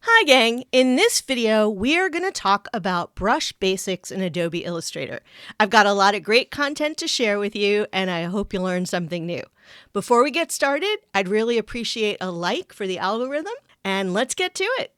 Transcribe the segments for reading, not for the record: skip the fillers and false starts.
Hi gang! In this video, we are going to talk about brush basics in Adobe Illustrator. I've got a lot of great content to share with you, and I hope you learn something new. Before we get started, I'd really appreciate a like for the algorithm, and let's get to it.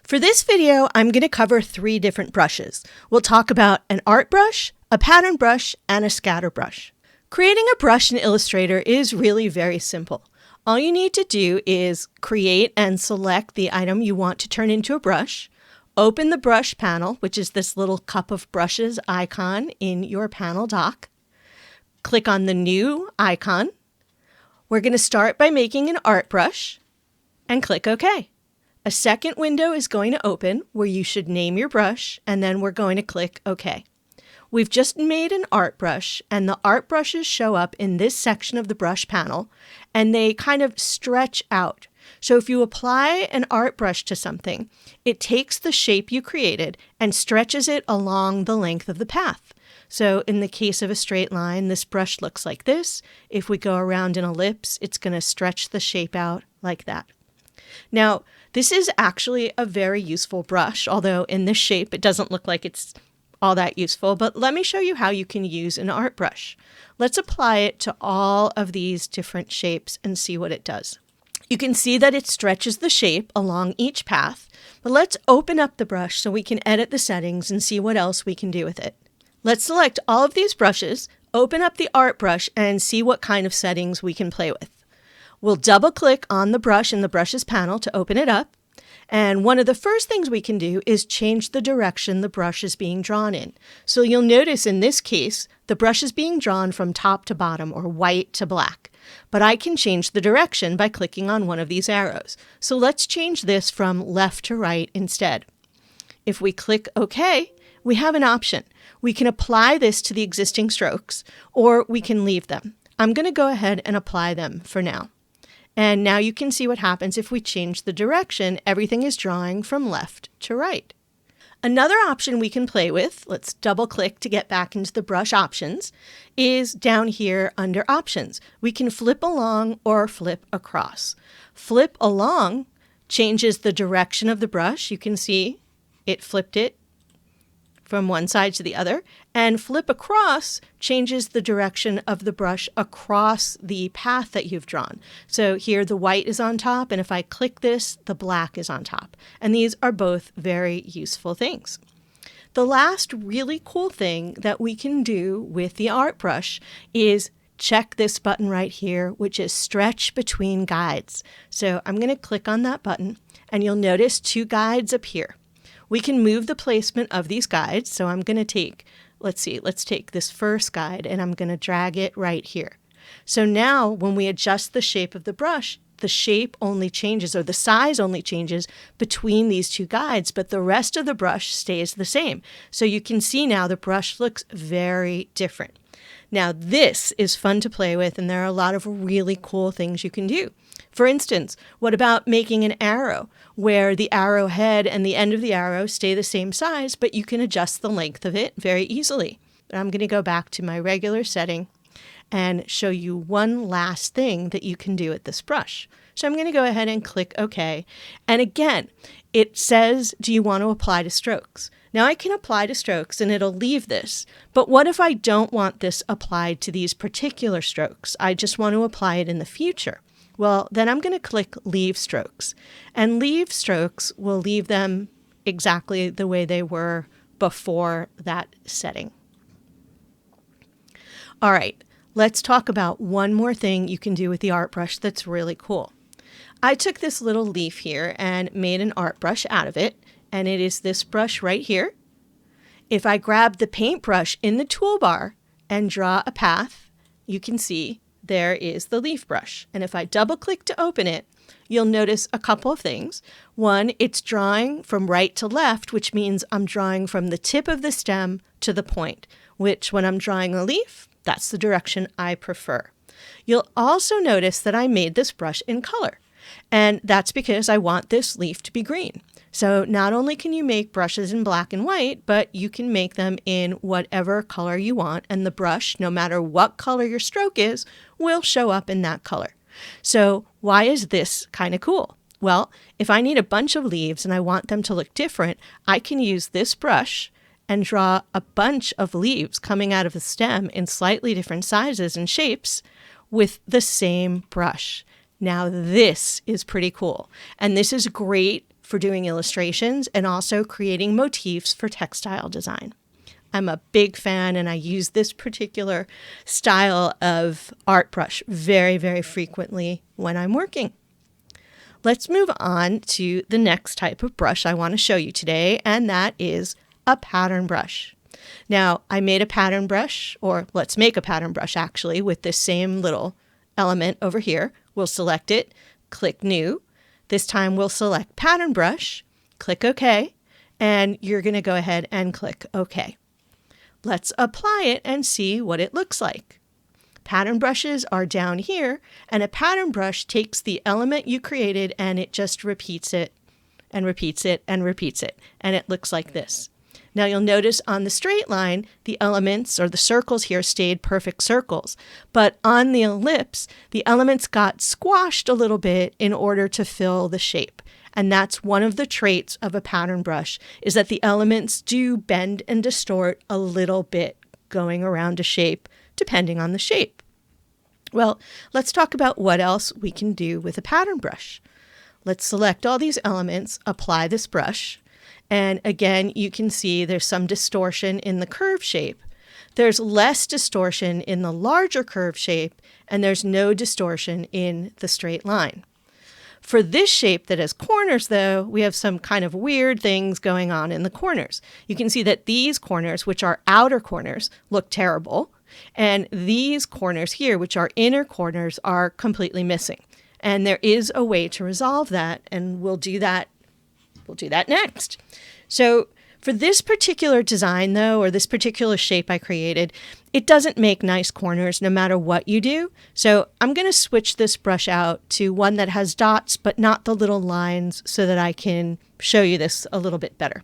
For this video, I'm going to cover 3 different brushes. We'll talk about an art brush, a pattern brush, and a scatter brush. Creating a brush in Illustrator is really very simple. All you need to do is create and select the item you want to turn into a brush, open the brush panel, which is this little cup of brushes icon in your panel dock, click on the new icon. We're going to start by making an art brush and click OK. A second window is going to open where you should name your brush, and then we're going to click OK. We've just made an art brush, and the art brushes show up in this section of the brush panel, and they kind of stretch out. So if you apply an art brush to something, it takes the shape you created and stretches it along the length of the path. So in the case of a straight line, this brush looks like this. If we go around an ellipse, it's going to stretch the shape out like that. Now, this is actually a very useful brush, although in this shape it doesn't look like it's all that useful, but let me show you how you can use an art brush. Let's apply it to all of these different shapes and see what it does. You can see that it stretches the shape along each path, but let's open up the brush so we can edit the settings and see what else we can do with it. Let's select all of these brushes, open up the art brush, and see what kind of settings we can play with. We'll double click on the brush in the brushes panel to open it up. And one of the first things we can do is change the direction the brush is being drawn in. So you'll notice in this case, the brush is being drawn from top to bottom or white to black. But I can change the direction by clicking on one of these arrows. So let's change this from left to right instead. If we click OK, we have an option. We can apply this to the existing strokes, or we can leave them. I'm going to go ahead and apply them for now. And now you can see what happens if we change the direction. Everything is drawing from left to right. Another option we can play with, let's double click to get back into the brush options, is down here under options. We can flip along or flip across. Flip along changes the direction of the brush. You can see it flipped it from one side to the other, and flip across changes the direction of the brush across the path that you've drawn. So here the white is on top, and if I click this, the black is on top. And these are both very useful things. The last really cool thing that we can do with the art brush is check this button right here, which is stretch between guides. So I'm going to click on that button, and you'll notice 2 guides appear. We can move the placement of these guides. So I'm going to take, let's take this first guide and I'm going to drag it right here. So now when we adjust the shape of the brush, the shape only changes, or the size only changes between these 2 guides, but the rest of the brush stays the same. So you can see now the brush looks very different. Now this is fun to play with, and there are a lot of really cool things you can do. For instance, what about making an arrow where the arrow head and the end of the arrow stay the same size, but you can adjust the length of it very easily? I'm going to go back to my regular setting and show you one last thing that you can do with this brush. So I'm going to go ahead and click OK. And again, it says, do you want to apply to strokes? Now I can apply to strokes and it'll leave this, but what if I don't want this applied to these particular strokes? I just want to apply it in the future. Well, then I'm going to click Leave Strokes, and Leave Strokes will leave them exactly the way they were before that setting. All right, let's talk about one more thing you can do with the art brush that's really cool. I took this little leaf here and made an art brush out of it, and it is this brush right here. If I grab the paintbrush in the toolbar and draw a path, you can see there is the leaf brush. And if I double click to open it, you'll notice a couple of things. One, it's drawing from right to left, which means I'm drawing from the tip of the stem to the point, which when I'm drawing a leaf, that's the direction I prefer. You'll also notice that I made this brush in color, and that's because I want this leaf to be green. So not only can you make brushes in black and white, but you can make them in whatever color you want, and the brush, no matter what color your stroke is, will show up in that color. So why is this kind of cool? Well, if I need a bunch of leaves and I want them to look different, I can use this brush and draw a bunch of leaves coming out of the stem in slightly different sizes and shapes with the same brush. Now this is pretty cool. And this is great for doing illustrations and also creating motifs for textile design. I'm a big fan, and I use this particular style of art brush very, very frequently when I'm working. Let's move on to the next type of brush I want to show you today, and that is a pattern brush. Now, I made a pattern brush, or let's make a pattern brush actually, with this same little element over here. We'll select it, click New. This time we'll select Pattern Brush, click OK, and you're going to go ahead and click OK. Let's apply it and see what it looks like. Pattern brushes are down here, and a pattern brush takes the element you created and it just repeats it and repeats it and repeats it, and it looks like this. Now you'll notice on the straight line, the elements or the circles here stayed perfect circles, but on the ellipse, the elements got squashed a little bit in order to fill the shape. And that's one of the traits of a pattern brush, is that the elements do bend and distort a little bit going around a shape, depending on the shape. Well, let's talk about what else we can do with a pattern brush. Let's select all these elements, apply this brush, and again, you can see there's some distortion in the curve shape. There's less distortion in the larger curve shape, and there's no distortion in the straight line. For this shape that has corners, though, we have some kind of weird things going on in the corners. You can see that these corners, which are outer corners, look terrible, and these corners here, which are inner corners, are completely missing. And there is a way to resolve that, and we'll do that next. So for this particular design, though, or this particular shape I created, it doesn't make nice corners no matter what you do. So I'm going to switch this brush out to one that has dots, but not the little lines, so that I can show you this a little bit better.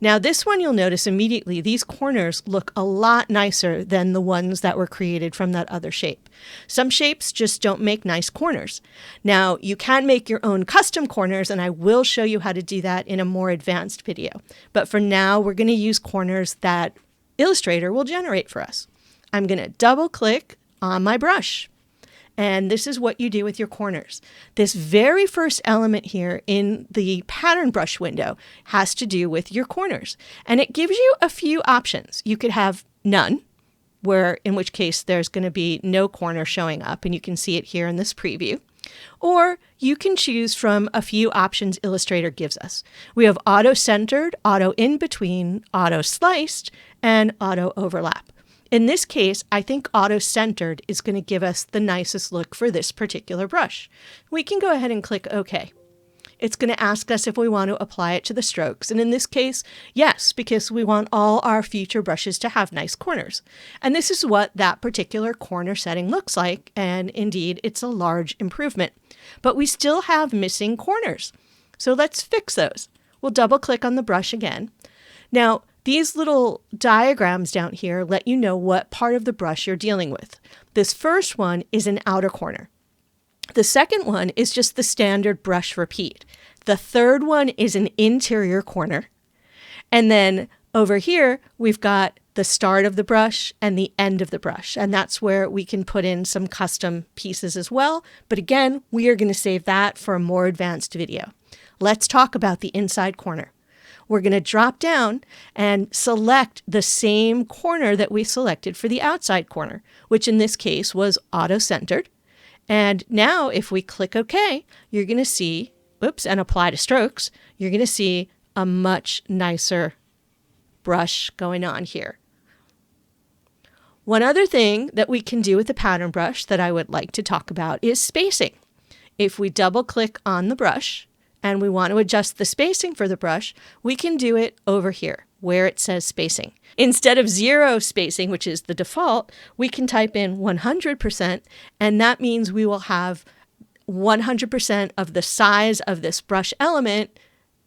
Now this one, you'll notice immediately these corners look a lot nicer than the ones that were created from that other shape. Some shapes just don't make nice corners. Now you can make your own custom corners, and I will show you how to do that in a more advanced video. But for now, we're going to use corners that Illustrator will generate for us. I'm going to double click on my brush. And this is what you do with your corners. This very first element here in the pattern brush window has to do with your corners. And it gives you a few options. You could have none, in which case there's going to be no corner showing up, and you can see it here in this preview. Or you can choose from a few options Illustrator gives us. We have auto-centered, auto-in-between, auto-sliced, and auto-overlap. In this case, I think auto-centered is going to give us the nicest look for this particular brush. We can go ahead and click OK. It's going to ask us if we want to apply it to the strokes. And in this case, yes, because we want all our future brushes to have nice corners. And this is what that particular corner setting looks like. And indeed, it's a large improvement. But we still have missing corners. So let's fix those. We'll double click on the brush again. Now, these little diagrams down here let you know what part of the brush you're dealing with. This first one is an outer corner. The second one is just the standard brush repeat. The third one is an interior corner. And then over here, we've got the start of the brush and the end of the brush. And that's where we can put in some custom pieces as well. But again, we are going to save that for a more advanced video. Let's talk about the inside corner. We're going to drop down and select the same corner that we selected for the outside corner, which in this case was auto-centered. And now if we click OK, you're going to see, and apply to strokes, you're going to see a much nicer brush going on here. One other thing that we can do with the pattern brush that I would like to talk about is spacing. If we double click on the brush, and we want to adjust the spacing for the brush, we can do it over here where it says spacing. Instead of 0 spacing, which is the default, we can type in 100%, and that means we will have 100% of the size of this brush element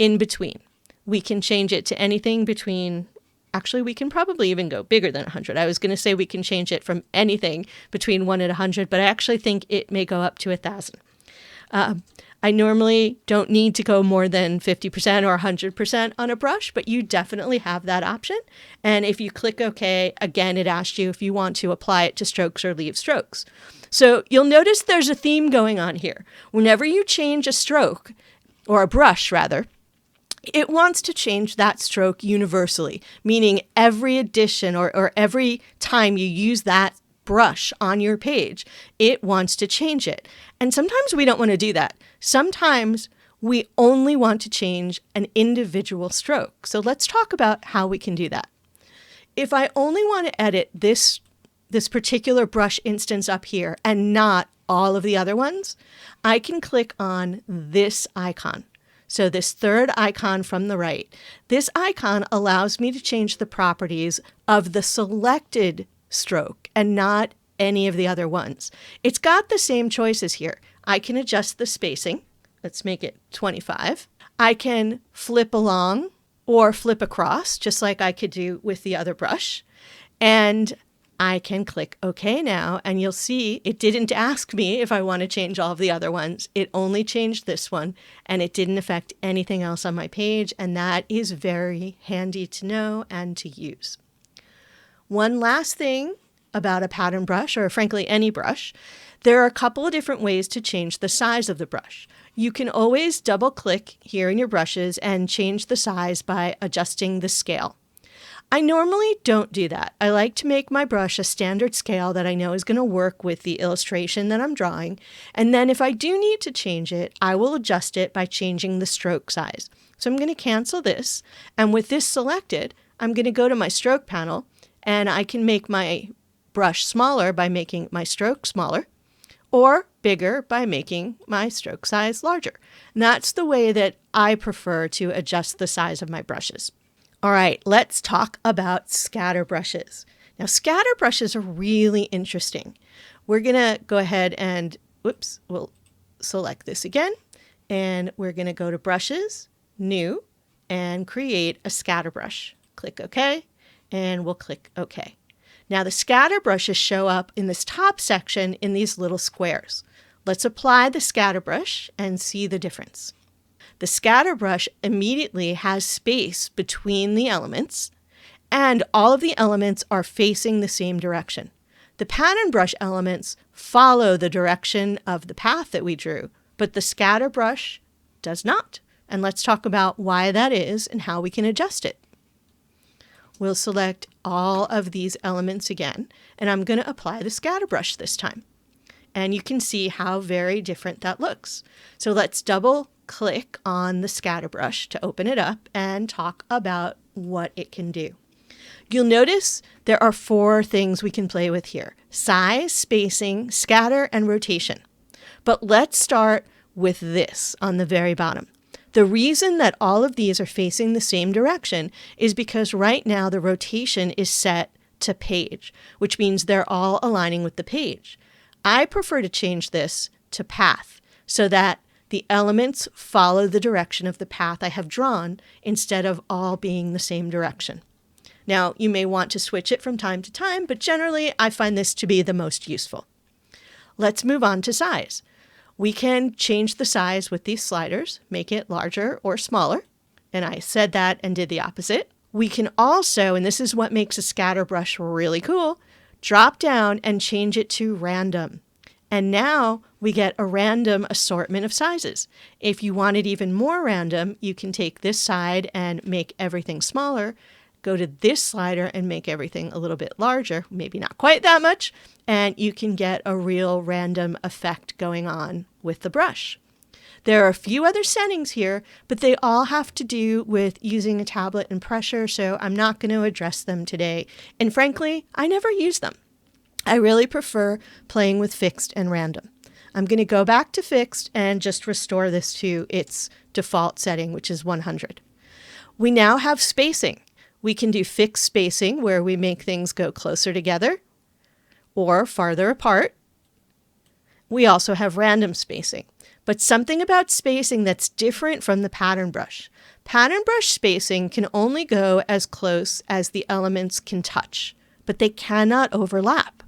in between. We can change it to anything between, actually we can probably even go bigger than 100. I was going to say we can change it from anything between 1 and 100, but I actually think it may go up to 1,000. I normally don't need to go more than 50% or 100% on a brush, but you definitely have that option. And if you click OK, again, it asks you if you want to apply it to strokes or leave strokes. So you'll notice there's a theme going on here. Whenever you change a stroke, or a brush rather, it wants to change that stroke universally, meaning every addition or every time you use that brush on your page, it wants to change it. And sometimes we don't want to do that. Sometimes we only want to change an individual stroke. So let's talk about how we can do that. If I only want to edit this particular brush instance up here and not all of the other ones, I can click on this icon. So this third icon from the right, this icon allows me to change the properties of the selected stroke and not any of the other ones. It's got the same choices here. I can adjust the spacing. Let's make it 25. I can flip along or flip across, just like I could do with the other brush. And I can click OK now, and you'll see it didn't ask me if I want to change all of the other ones. It only changed this one, and it didn't affect anything else on my page, and that is very handy to know and to use. One last thing about a pattern brush, or frankly any brush, there are a couple of different ways to change the size of the brush. You can always double click here in your brushes and change the size by adjusting the scale. I normally don't do that. I like to make my brush a standard scale that I know is going to work with the illustration that I'm drawing. And then if I do need to change it, I will adjust it by changing the stroke size. So I'm going to cancel this. And with this selected, I'm going to go to my stroke panel, and I can make my brush smaller by making my stroke smaller, or bigger by making my stroke size larger. And that's the way that I prefer to adjust the size of my brushes. All right, let's talk about scatter brushes. Now, scatter brushes are really interesting. We're going to go ahead and, we'll select this again, and we're going to go to Brushes, New, and create a scatter brush. Click OK, and we'll click OK. Now, the scatter brushes show up in this top section in these little squares. Let's apply the scatter brush and see the difference. The scatter brush immediately has space between the elements, and all of the elements are facing the same direction. The pattern brush elements follow the direction of the path that we drew, but the scatter brush does not. And let's talk about why that is and how we can adjust it. We'll select all of these elements again, and I'm going to apply the scatter brush this time. And you can see how very different that looks. So let's double click on the scatter brush to open it up and talk about what it can do. You'll notice there are 4 things we can play with here: size, spacing, scatter, and rotation. But let's start with this on the very bottom. The reason that all of these are facing the same direction is because right now the rotation is set to page, which means they're all aligning with the page. I prefer to change this to path so that the elements follow the direction of the path I have drawn instead of all being the same direction. Now, you may want to switch it from time to time, but generally I find this to be the most useful. Let's move on to size. We can change the size with these sliders, make it larger or smaller, and I said that and did the opposite. We can also, and this is what makes a scatter brush really cool, drop down and change it to random. And now we get a random assortment of sizes. If you want it even more random, you can take this side and make everything smaller, go to this slider and make everything a little bit larger, maybe not quite that much, and you can get a real random effect going on with the brush. There are a few other settings here, but they all have to do with using a tablet and pressure, so I'm not going to address them today. And frankly, I never use them. I really prefer playing with fixed and random. I'm going to go back to fixed and just restore this to its default setting, which is 100. We now have spacing. We can do fixed spacing where we make things go closer together or farther apart. We also have random spacing. but something about spacing that's different from the pattern brush. Pattern brush spacing can only go as close as the elements can touch, but they cannot overlap.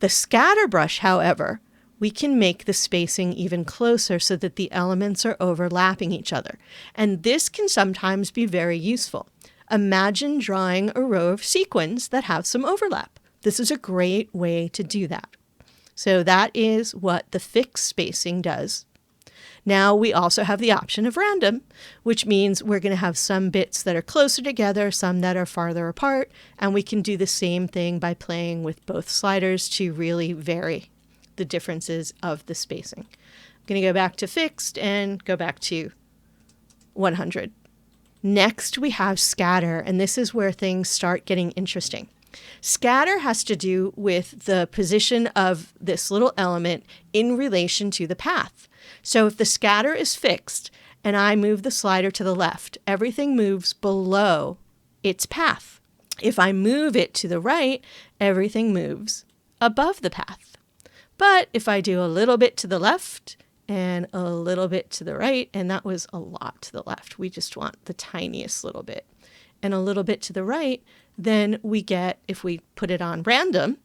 The scatter brush, however, we can make the spacing even closer so that the elements are overlapping each other. And this can sometimes be very useful. Imagine drawing a row of sequins that have some overlap. This is a great way to do that. So that is what the fixed spacing does. Now we also have the option of random, which means we're going to have some bits that are closer together, some that are farther apart, and we can do the same thing by playing with both sliders to really vary the differences of the spacing. I'm going to go back to fixed and go back to 100. Next, we have scatter, and this is where things start getting interesting. Scatter has to do with the position of this little element in relation to the path. So if the scatter is fixed and I move the slider to the left, everything moves below its path. If I move it to the right, everything moves above the path. But if I do a little bit to the left and a little bit to the right, and that was a lot to the left, we just want the tiniest little bit, and a little bit to the right, then we get, if we put it on random,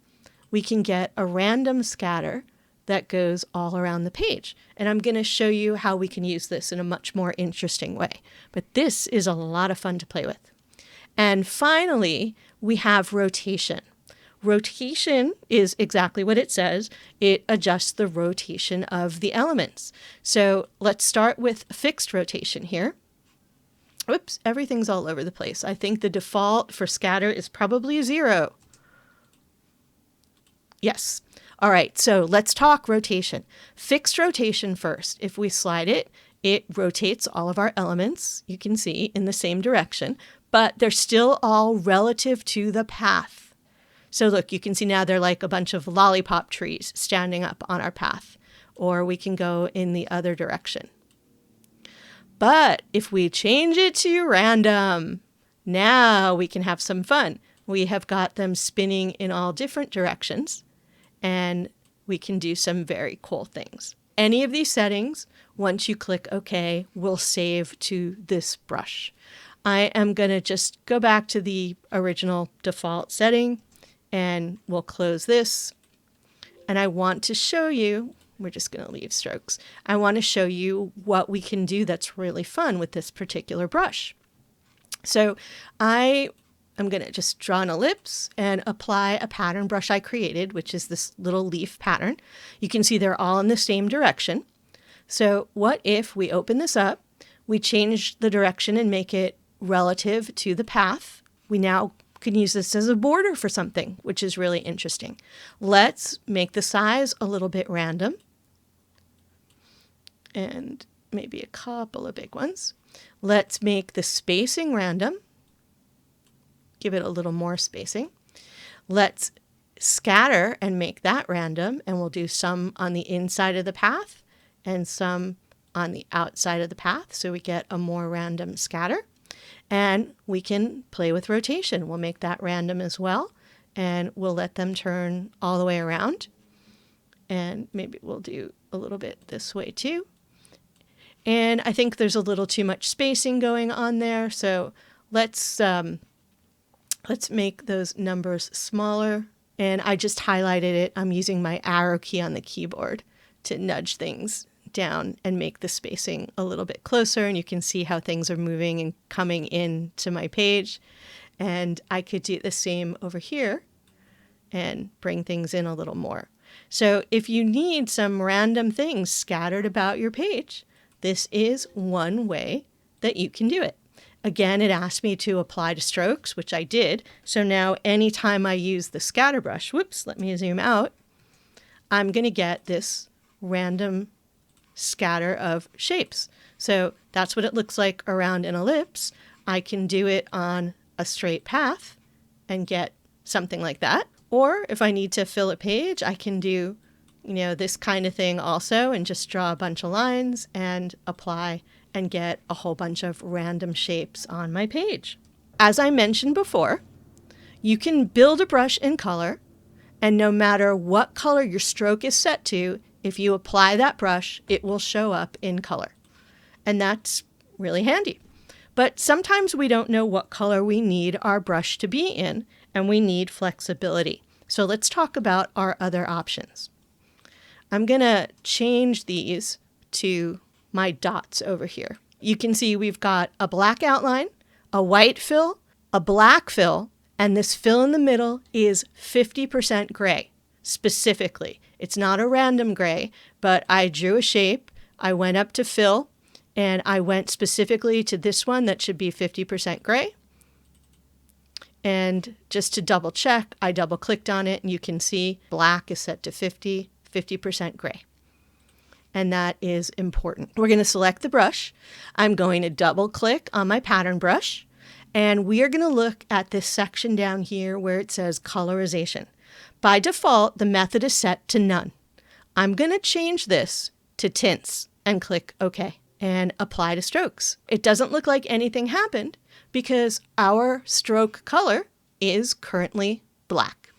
we can get a random scatter that goes all around the page. And I'm going to show you how we can use this in a much more interesting way. But this is a lot of fun to play with. And finally, we have rotation. Rotation is exactly what it says. It adjusts the rotation of the elements. So let's start with fixed rotation here. Oops, everything's all over the place. I think the default for scatter is probably 0. Yes. All right, so let's talk rotation. Fixed rotation first. If we slide it, it rotates all of our elements, you can see, in the same direction, but they're still all relative to the path. So look, you can see now they're like a bunch of lollipop trees standing up on our path, or we can go in the other direction. But if we change it to random, now we can have some fun. We have got them spinning in all different directions, and we can do some very cool things. Any of these settings, once you click OK, will save to this brush. I am going to just go back to the original default setting, and we'll close this. And I want to show you, we're just going to leave strokes. I want to show you what we can do that's really fun with this particular brush. So I'm going to just draw an ellipse and apply a pattern brush I created, which is this little leaf pattern. You can see they're all in the same direction. So what if we open this up, we change the direction and make it relative to the path? We now can use this as a border for something, which is really interesting. Let's make the size a little bit random, and maybe a couple of big ones. Let's make the spacing random. Give it a little more spacing. Let's scatter and make that random, and we'll do some on the inside of the path and some on the outside of the path, so we get a more random scatter. And we can play with rotation. We'll make that random as well, and we'll let them turn all the way around. And maybe we'll do a little bit this way too. And I think there's a little too much spacing going on there, so let's make those numbers smaller. And I just highlighted it. I'm using my arrow key on the keyboard to nudge things down and make the spacing a little bit closer, and you can see how things are moving and coming into my page. And I could do the same over here and bring things in a little more. So if you need some random things scattered about your page, this is one way that you can do it. Again, it asked me to apply to strokes, which I did. So now anytime I use the scatter brush, whoops, let me zoom out, I'm going to get this random scatter of shapes. So that's what it looks like around an ellipse. I can do it on a straight path and get something like that. Or if I need to fill a page, I can do, this kind of thing also, and just draw a bunch of lines and apply and get a whole bunch of random shapes on my page. As I mentioned before, you can build a brush in color, and no matter what color your stroke is set to, if you apply that brush, it will show up in color. And that's really handy. But sometimes we don't know what color we need our brush to be in, and we need flexibility. So let's talk about our other options. I'm going to change these to my dots over here. You can see we've got a black outline, a white fill, a black fill, and this fill in the middle is 50% gray, specifically. It's not a random gray, but I drew a shape, I went up to fill, and I went specifically to this one that should be 50% gray. And just to double check, I double clicked on it, and you can see black is set to 50% gray. And that is important. We're going to select the brush. I'm going to double click on my pattern brush, and we are going to look at this section down here where it says colorization. By default, the method is set to none. I'm going to change this to tints and click OK and apply to strokes. It doesn't look like anything happened because our stroke color is currently black.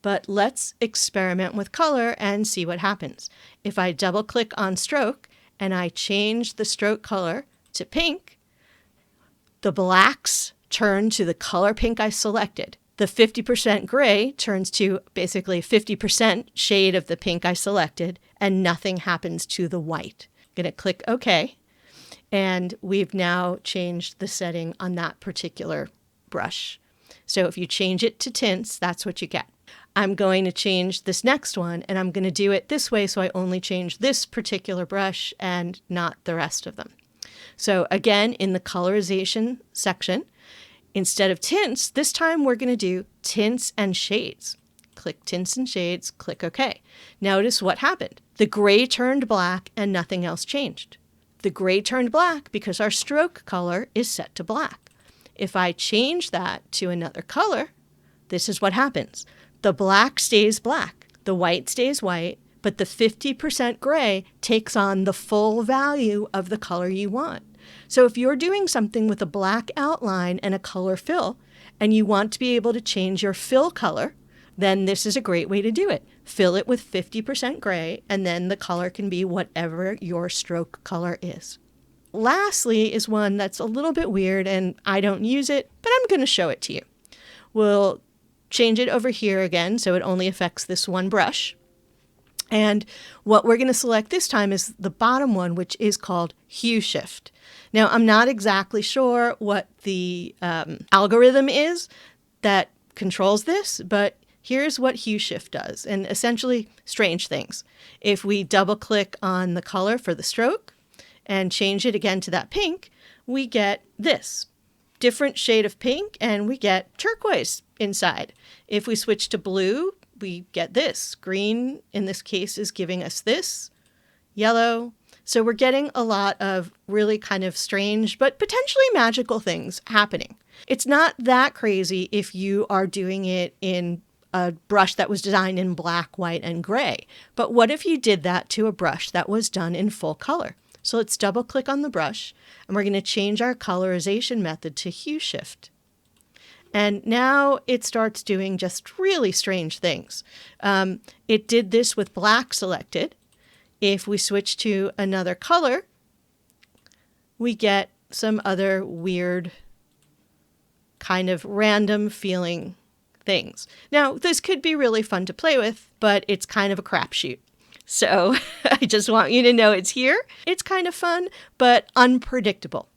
But let's experiment with color and see what happens. If I double click on stroke and I change the stroke color to pink, the blacks turn to the color pink I selected. The 50% gray turns to basically 50% shade of the pink I selected, and nothing happens to the white. I'm going to click OK, and we've now changed the setting on that particular brush. So if you change it to tints, that's what you get. I'm going to change this next one, and I'm going to do it this way so I only change this particular brush and not the rest of them. So again, in the colorization section, instead of tints, this time we're going to do tints and shades. Click tints and shades, click OK. Notice what happened. The gray turned black and nothing else changed. The gray turned black because our stroke color is set to black. If I change that to another color, this is what happens. The black stays black, the white stays white, but the 50% gray takes on the full value of the color you want. So if you're doing something with a black outline and a color fill, and you want to be able to change your fill color, then this is a great way to do it. Fill it with 50% gray, and then the color can be whatever your stroke color is. Lastly is one that's a little bit weird, and I don't use it, but I'm going to show it to you. We'll change it over here again so it only affects this one brush. And what we're going to select this time is the bottom one, which is called Hue Shift. Now, I'm not exactly sure what the algorithm is that controls this, but here's what Hue Shift does, and essentially strange things. If we double click on the color for the stroke and change it again to that pink, we get this different shade of pink, and we get turquoise inside. If we switch to blue, we get this. Green, in this case, is giving us this. Yellow. So we're getting a lot of really kind of strange, but potentially magical things happening. It's not that crazy if you are doing it in a brush that was designed in black, white, and gray. But what if you did that to a brush that was done in full color? So let's double click on the brush, and we're going to change our colorization method to Hue Shift. And now it starts doing just really strange things. It did this with black selected. If we switch to another color, we get some other weird kind of random feeling things. Now, this could be really fun to play with, but it's kind of a crapshoot. So I just want you to know it's here. It's kind of fun, but unpredictable.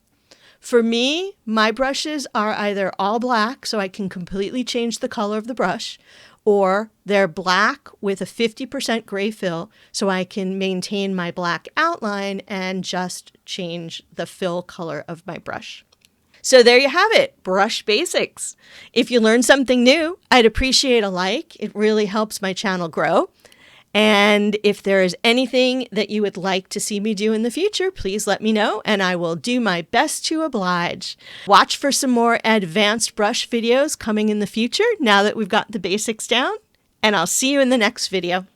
For me, my brushes are either all black, so I can completely change the color of the brush, or they're black with a 50% gray fill, so I can maintain my black outline and just change the fill color of my brush. So there you have it, brush basics. If you learned something new, I'd appreciate a like. It really helps my channel grow. And if there is anything that you would like to see me do in the future, please let me know, and I will do my best to oblige. Watch for some more advanced brush videos coming in the future now that we've got the basics down, and I'll see you in the next video.